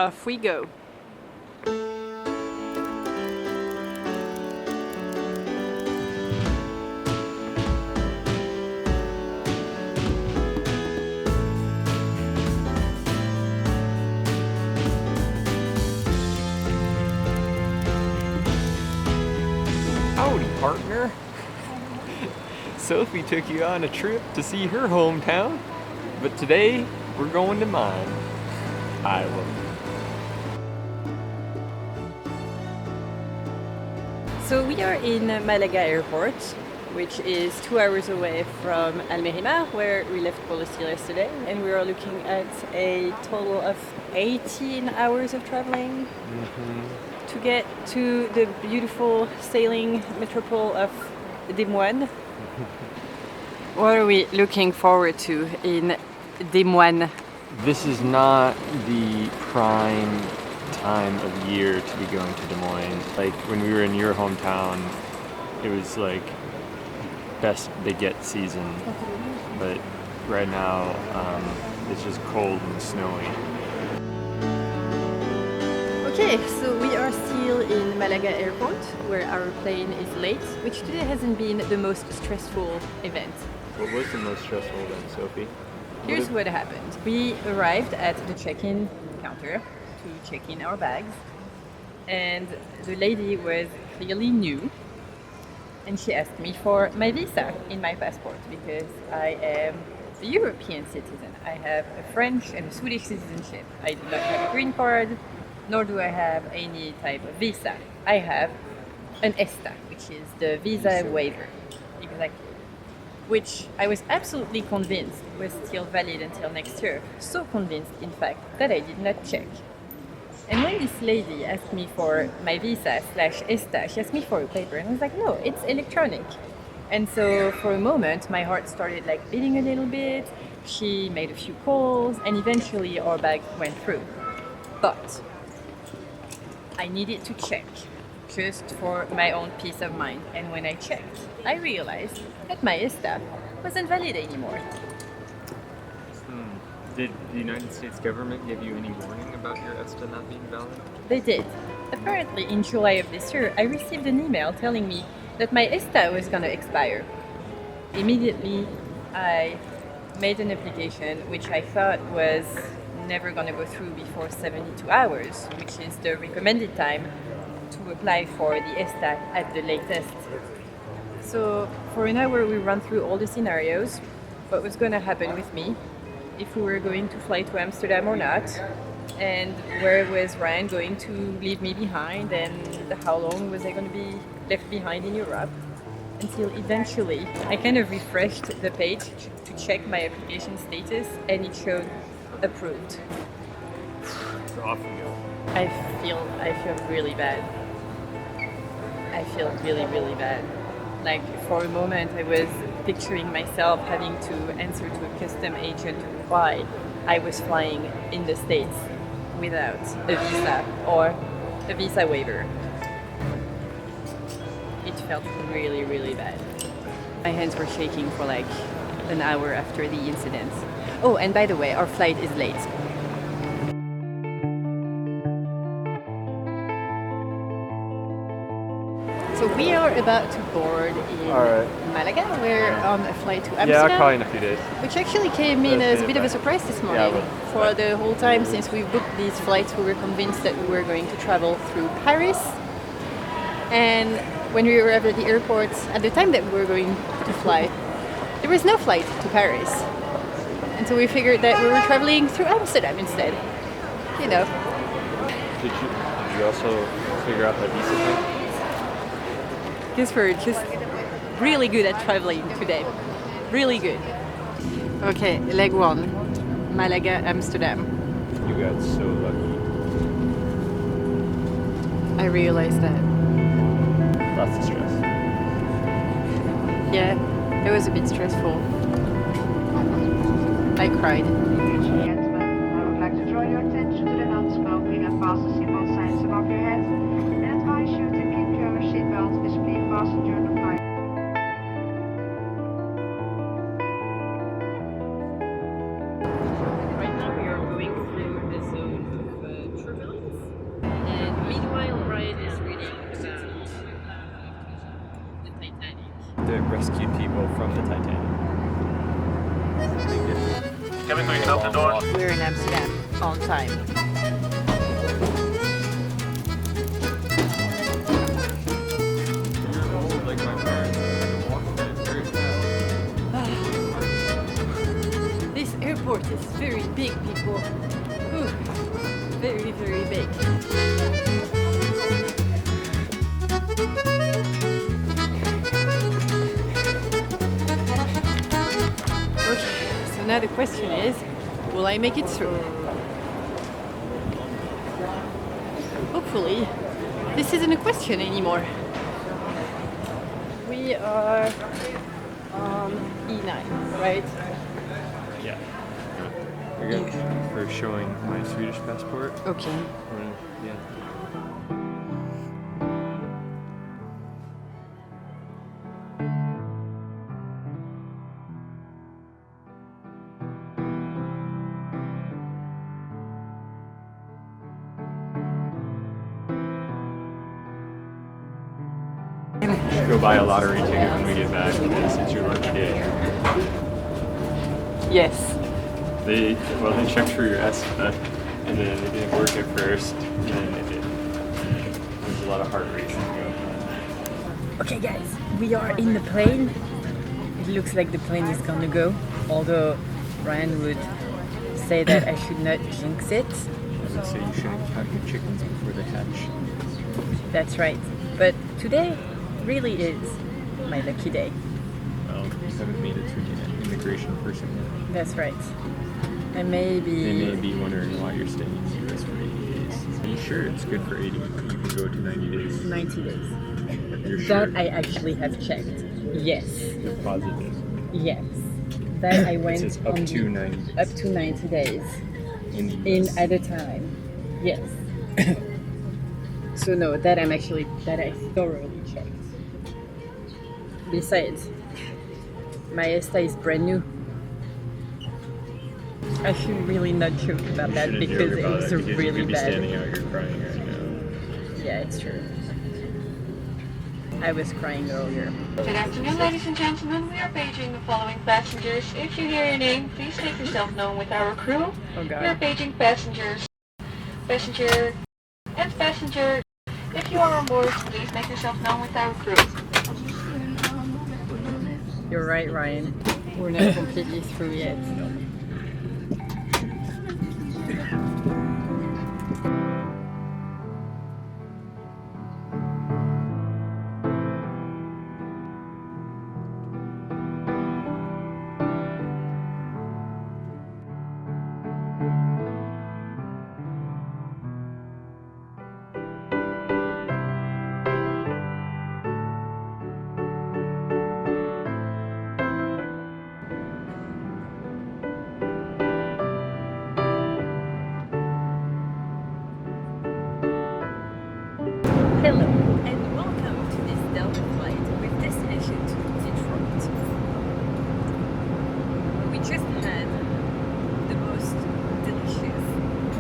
Off we go. Howdy, partner. Sophie took you on a trip to see her hometown, but today we're going to mine, Iowa. So we are in Malaga Airport, which is 2 hours away from Almerimar, where we left Bolestil yesterday, and we are looking at a total of 18 hours of traveling to get to the beautiful sailing metropole of Des Moines. What are we looking forward to in Des Moines? This is not the prime time of year to be going to Des Moines. Like when we were in your hometown, it was like best baguette season. But right now, it's just cold and snowy. Okay, so we are still in Malaga Airport, where our plane is late, which today hasn't been the most stressful event. What was the most stressful then, Sophie? Here's what happened. We arrived at the check-in counter to check in our bags, and the lady was clearly new, and she asked me for my visa in my passport because I am a European citizen. I have a French and a Swedish citizenship. I do not have a green card, nor do I have any type of visa. I have an ESTA, which is the visa waiver. Exactly. Which I was absolutely convinced was still valid until next year. So convinced, in fact, that I did not check. And when this lady asked me for my visa / ESTA, she asked me for a paper, and I was like, no, it's electronic. And so for a moment, my heart started like beating a little bit. She made a few calls, and eventually our bag went through. But I needed to check, just for my own peace of mind. And when I checked, I realized that my ESTA wasn't valid anymore. Did the United States government give you any warning about your ESTA not being valid? They did. Apparently, in July of this year, I received an email telling me that my ESTA was going to expire. Immediately, I made an application which I thought was never going to go through before 72 hours, which is the recommended time to apply for the ESTA at the latest. So for an hour we run through all the scenarios, what was going to happen with me, if we were going to fly to Amsterdam or not, and where was Ryan going to leave me behind, and how long was I going to be left behind in Europe, until eventually I kind of refreshed the page to check my application status, and it showed approved. So off you go. I feel really bad. I feel really, really bad. Like for a moment I was picturing myself having to answer to a custom agent why I was flying in the States without a visa or a visa waiver. It felt really, really bad. My hands were shaking for like an hour after the incident. Oh, and by the way, our flight is late. So we are about to board in Malaga. We're on a flight to Amsterdam. Yeah, I'll call you in a few days. Which actually came in as a bit of a surprise this morning. Yeah, For the whole time since we booked these flights, we were convinced that we were going to travel through Paris. And when we were at the airport, at the time that we were going to fly, there was no flight to Paris. And so we figured that we were traveling through Amsterdam instead. You know. Did you also figure out the visa thing? Because we're just really good at traveling today. Really good. Okay, leg one. Malaga, Amsterdam. You got so lucky. I realized that. Lots of stress. Yeah, it was a bit stressful. I cried. Ladies and gentlemen, I would like to draw your attention to the non-smoking and fasten seatbelt signs above your head and advise you to keep your seatbelt displayed fastened during the flight. Right now we are going through the zone of rescued people from the Titanic. Kevin, will you open the door? We're in Amsterdam on time. This airport is very big, people. Ooh, very, very big. Okay, so now the question is, will I make it through? Hopefully, this isn't a question anymore. We are on E9, right? Yeah. I got for showing my Swedish passport. Okay. Yeah. Go buy a lottery ticket when we get back because it's your lucky day. Yes. They checked for your ESTA and then it didn't work at first and then it did. There's a lot of heart racing going on. Okay, guys, we are in the plane. It looks like the plane is gonna go, although Ryan would say that I should not jinx it. I would say you shouldn't count your chickens before they hatch. That's right. But today really is my lucky day. Well, you haven't made it to the immigration person yet. That's right. And maybe... They may be wondering why you're staying in the US for 80 days. Are you sure it's good for 80? You can go to 90 days. 90 days. You're sure? That I actually have checked. Yes. You're positive. Yes. That I It went says up on to 90 days. up to 90 days In the US. at a time. Yes. So no, that I thoroughly checked. Besides, my ESTA is brand new. I should really not joke about that Shouldn't because joke it about was it because you really could be bad. standing out here crying right now. Yeah, it's true. I was crying earlier. Good afternoon, ladies and gentlemen. We are paging the following passengers. If you hear your name, please make yourself known with our crew. Oh We are god. paging passengers. Passenger and passenger. If you are on board, please make yourself known with our crew. You're right, Ryan. We're not completely through yet. Hello, and welcome to this Delta flight with destination to Detroit. We just had the most delicious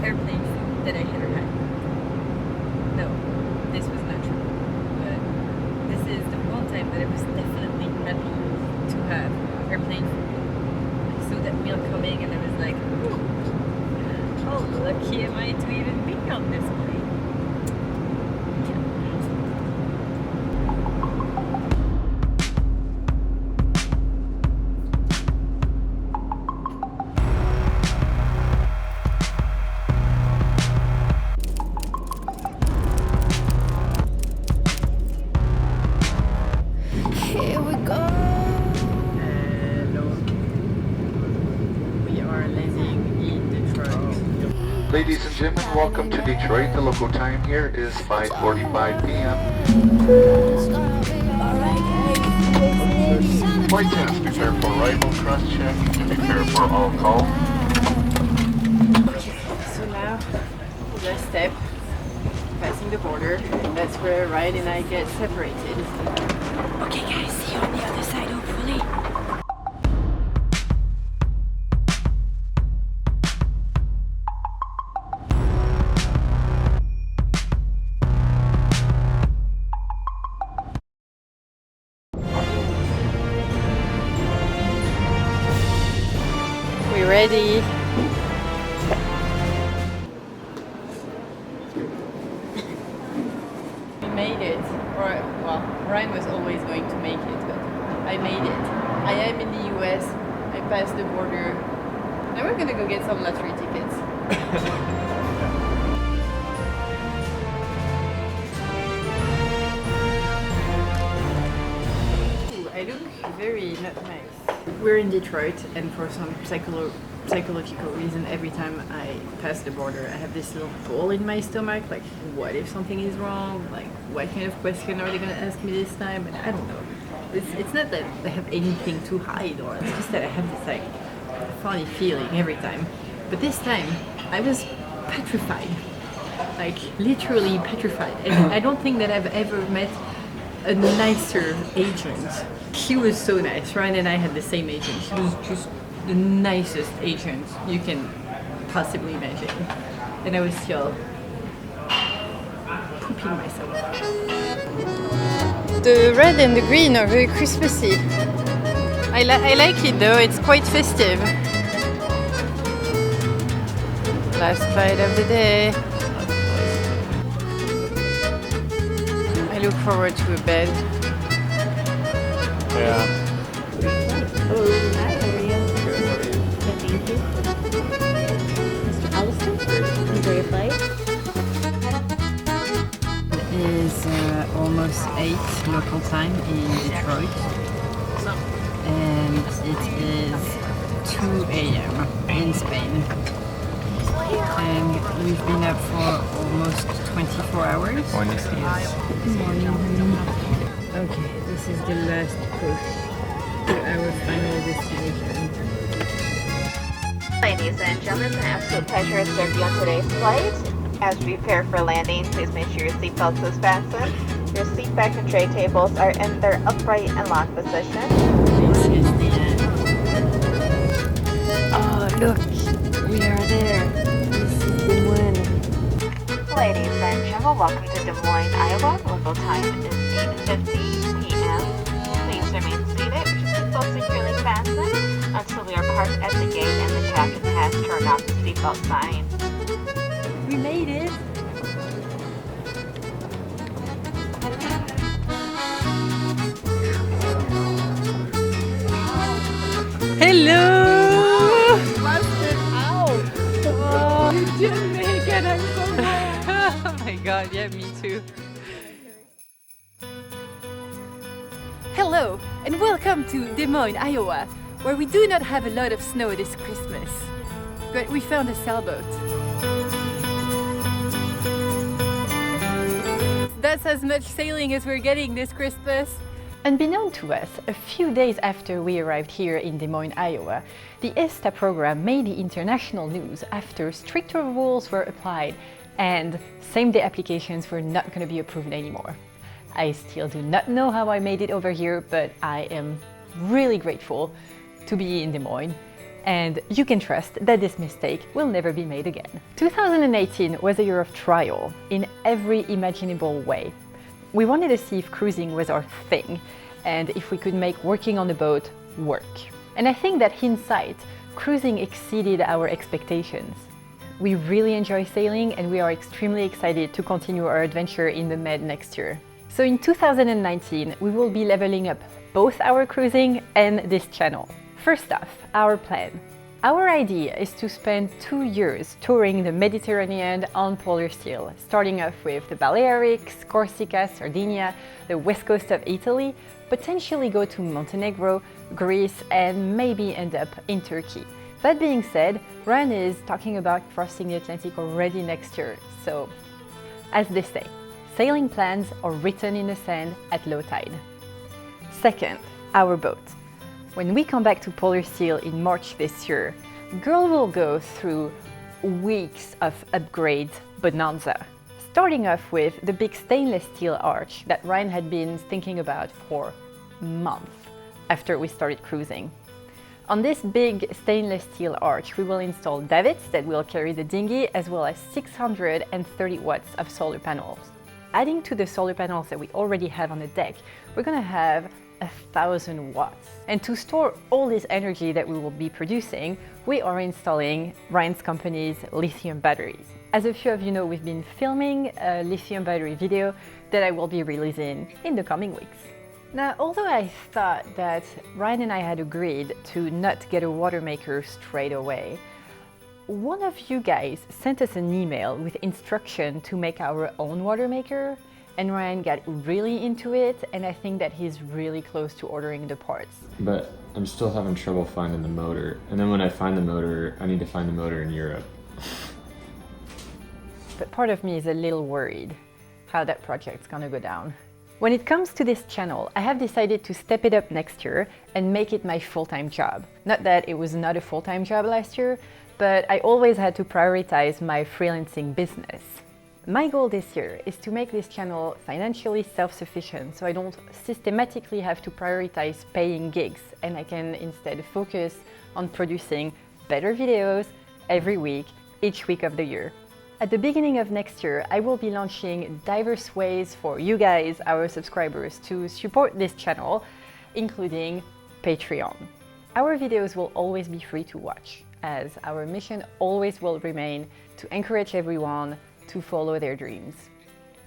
airplane food that I ever had. No, this was not true. But this is the one time that I was definitely happy to have airplane food. I saw that meal coming and I was like, how lucky am I to even be on this plane? Here we go. Hello. We are landing in Detroit. Ladies and gentlemen, welcome to Detroit. The local time here is 5:45 p.m. It's gonna be alright. Flight attendants, prepare for arrival, cross-check, and prepare for all call. So now, last step, passing the border, and that's where Ryan and I get separated. Okay guys, see you on the other side hopefully. ready. We made it. Or, well, Ryan was always going to make it, but I made it. I am in the US. I passed the border. Now we're gonna go get some lottery tickets. Ooh, I look very not nice. We're in Detroit, and for some psychological reason, every time I pass the border, I have this little hole in my stomach. Like, what if something is wrong? Like, what kind of question are they gonna ask me this time? And I don't know. It's not that I have anything to hide, or it's just that I have this like funny feeling every time. But this time, I was petrified, like literally petrified. And I don't think that I've ever met a nicer agent. She was so nice. Ryan and I had the same agent. She was just the nicest agent you can possibly imagine. And I was still pooping myself. The red and the green are very Christmassy. I like it though, it's quite festive. Last flight of the day. I look forward to a bed. Yeah. Hello. Hi, how are you? Good, how are you? Good, thank you. Mr. Allison, enjoy your flight. It is almost 8 local time in Detroit. And it is 2 a.m. in Spain. And we've been up for almost 24 hours. Buenos dias. Good morning, honey. Okay, this is the last push to our final destination. Ladies and gentlemen, it's an absolute pleasure to serve you on today's flight. As we prepare for landing, please make sure your seatbelt is fastened. Your seat back and tray tables are in their upright and locked position. This is the end. Oh, look, we are there. This is Des Moines. Ladies and gentlemen, welcome to Des Moines, Iowa. Local time is 8:50 p.m. Please remain seated with your seatbelt securely fastened until we are parked at the gate and the captain has turned off the seatbelt sign. We made it. Hello! Busted out. Oh, you didn't make it. I'm so glad. Oh my god, yeah, me too. Hello, and welcome to Des Moines, Iowa, where we do not have a lot of snow this Christmas. But we found a sailboat. That's as much sailing as we're getting this Christmas. Unbeknown to us, a few days after we arrived here in Des Moines, Iowa, the ESTA program made the international news after stricter rules were applied and same-day applications were not going to be approved anymore. I still do not know how I made it over here, but I am really grateful to be in Des Moines. And you can trust that this mistake will never be made again. 2018 was a year of trial in every imaginable way. We wanted to see if cruising was our thing and if we could make working on the boat work. And I think that hindsight, cruising exceeded our expectations. We really enjoy sailing and we are extremely excited to continue our adventure in the Med next year. So in 2019, we will be leveling up both our cruising and this channel. First off, our plan. Our idea is to spend 2 years touring the Mediterranean on polar steel, starting off with the Balearics, Corsica, Sardinia, the west coast of Italy, potentially go to Montenegro, Greece, and maybe end up in Turkey. That being said, Ryan is talking about crossing the Atlantic already next year, so as they say, sailing plans are written in the sand at low tide. Second, our boat. When we come back to Polar Steel in March this year, Girl will go through weeks of upgrade bonanza, starting off with the big stainless steel arch that Ryan had been thinking about for months after we started cruising. On this big stainless steel arch, we will install davits that will carry the dinghy as well as 630 watts of solar panels. Adding to the solar panels that we already have on the deck, we're going to have 1,000 watts. And to store all this energy that we will be producing, we are installing Ryan's company's lithium batteries. As a few of you know, we've been filming a lithium battery video that I will be releasing in the coming weeks. Now, although I thought that Ryan and I had agreed to not get a water maker straight away, one of you guys sent us an email with instruction to make our own water maker, and Ryan got really into it, and I think that he's really close to ordering the parts. But I'm still having trouble finding the motor. And then when I find the motor, I need to find the motor in Europe. But part of me is a little worried how that project's gonna go down. When it comes to this channel, I have decided to step it up next year and make it my full-time job. Not that it was not a full-time job last year, but I always had to prioritize my freelancing business. My goal this year is to make this channel financially self-sufficient, so I don't systematically have to prioritize paying gigs, and I can instead focus on producing better videos every week, each week of the year. At the beginning of next year, I will be launching diverse ways for you guys, our subscribers, to support this channel, including Patreon. Our videos will always be free to watch, as our mission always will remain to encourage everyone to follow their dreams.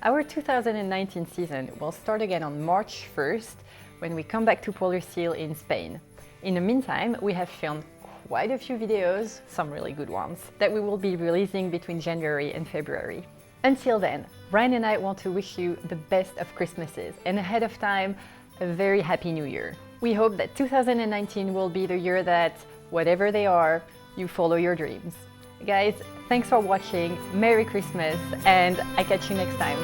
Our 2019 season will start again on March 1st, when we come back to Polar Seal in Spain. In the meantime, we have filmed quite a few videos, some really good ones, that we will be releasing between January and February. Until then, Ryan and I want to wish you the best of Christmases, and ahead of time, a very happy New Year. We hope that 2019 will be the year that, whatever they are, you follow your dreams. Guys, thanks for watching, Merry Christmas, and I catch you next time.